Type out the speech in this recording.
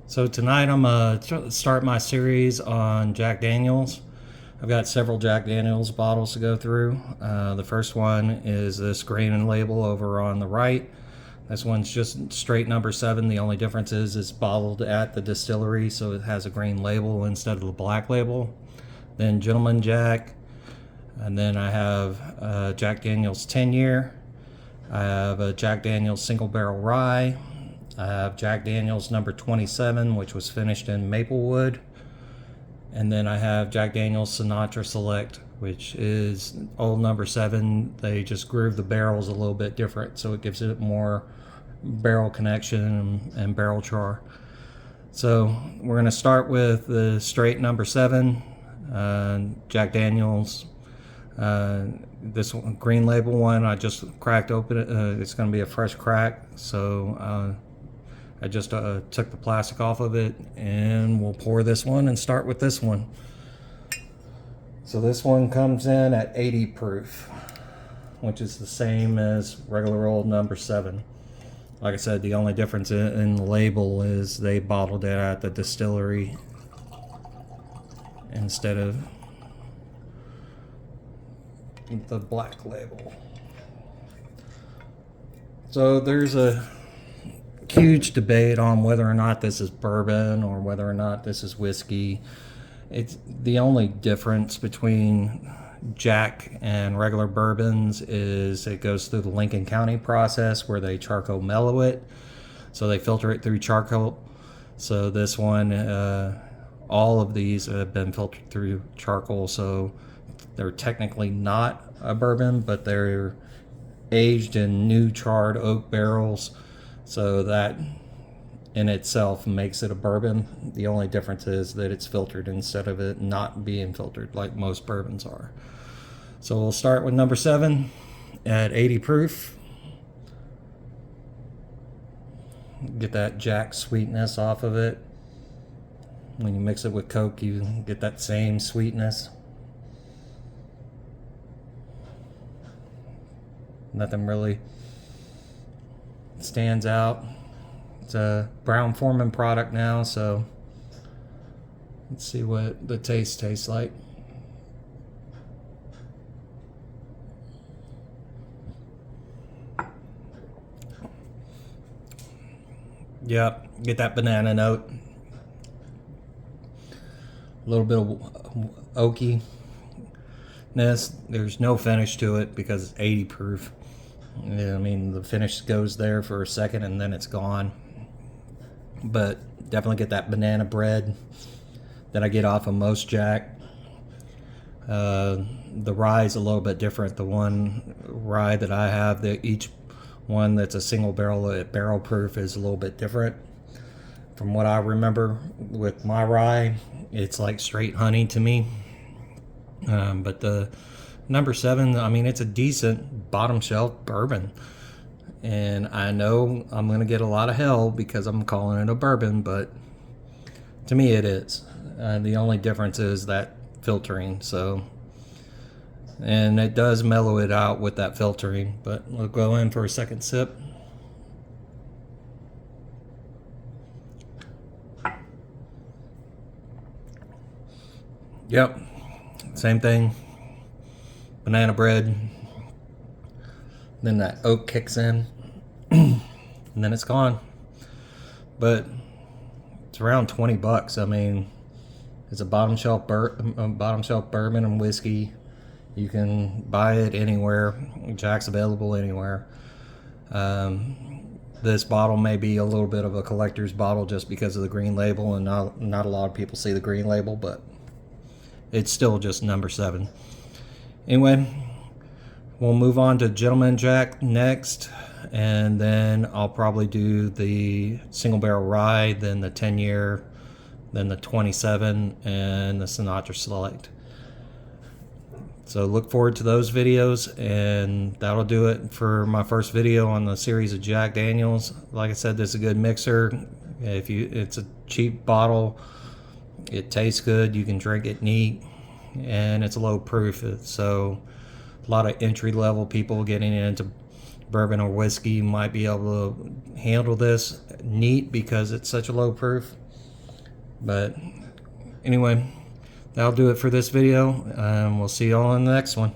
So tonight I'm gonna start my series on Jack Daniels. I've got several Jack Daniels bottles to go through. The first one is this green label over on the right. This one's just straight number 7. The only difference is it's bottled at the distillery, so it has a green label instead of the black label. Then Gentleman Jack, and then I have Jack Daniels 10 year. I have a Jack Daniels single barrel rye. I have Jack Daniels number 27, which was finished in Maplewood. And then I have Jack Daniels Sinatra Select, which is old number 7. They just groove the barrels a little bit different, so it gives it more barrel connection and barrel char. So we're going to start with the straight number 7, Jack Daniels. This one, green label one, I just cracked open it. It's going to be a fresh crack, so I just took the plastic off of it, and we'll pour this one and start with this one. So this one comes in at 80 proof, which is the same as regular old number 7. Like I said, the only difference in the label is they bottled it at the distillery instead of the black label. So there's a huge debate on whether or not this is bourbon or whether or not this is whiskey. It's the only difference between Jack and regular bourbons is it goes through the Lincoln County process where they charcoal mellow it, so they filter it through charcoal. So this one, all of these have been filtered through charcoal, so they're technically not a bourbon, but they're aged in new charred oak barrels. So that in itself makes it a bourbon. The only difference is that it's filtered instead of it not being filtered like most bourbons are. So we'll start with number 7 at 80 proof. Get that Jack sweetness off of it. When you mix it with Coke, you get that same sweetness. Nothing really stands out. It's a Brown-Forman product now, so let's see what the taste tastes like. Yep, get that banana note. A little bit of oakiness. There's no finish to it because it's 80 proof. Yeah, I mean, the finish goes there for a second and then it's gone. But definitely get that banana bread that I get off of most Jack. The rye is a little bit different. The one rye that I have, each one that's a single barrel at barrel proof is a little bit different. From what I remember with my rye, it's like straight honey to me. But the number 7, I mean, it's a decent bottom shelf bourbon. And I know I'm going to get a lot of hell because I'm calling it a bourbon, but to me it is. The only difference is that filtering. So, and it does mellow it out with that filtering, but we'll go in for a second sip. Yep, same thing. Banana bread, then that oak kicks in, and then it's gone. But it's around $20. I mean, it's a bottom shelf bourbon and whiskey. You can buy it anywhere. Jack's available anywhere. This bottle may be a little bit of a collector's bottle just because of the green label, and not a lot of people see the green label, but it's still just number 7. Anyway, we'll move on to Gentleman Jack next, and then I'll probably do the single barrel rye, then the 10 year, then the 27, and the Sinatra Select. So look forward to those videos, and that'll do it for my first video on the series of Jack Daniels. Like I said, this is a good mixer. It's a cheap bottle. It tastes good. You can drink it neat. And it's low proof, so a lot of entry level people getting into bourbon or whiskey might be able to handle this neat because it's such a low proof. But anyway, that'll do it for this video. We'll see you all in the next one.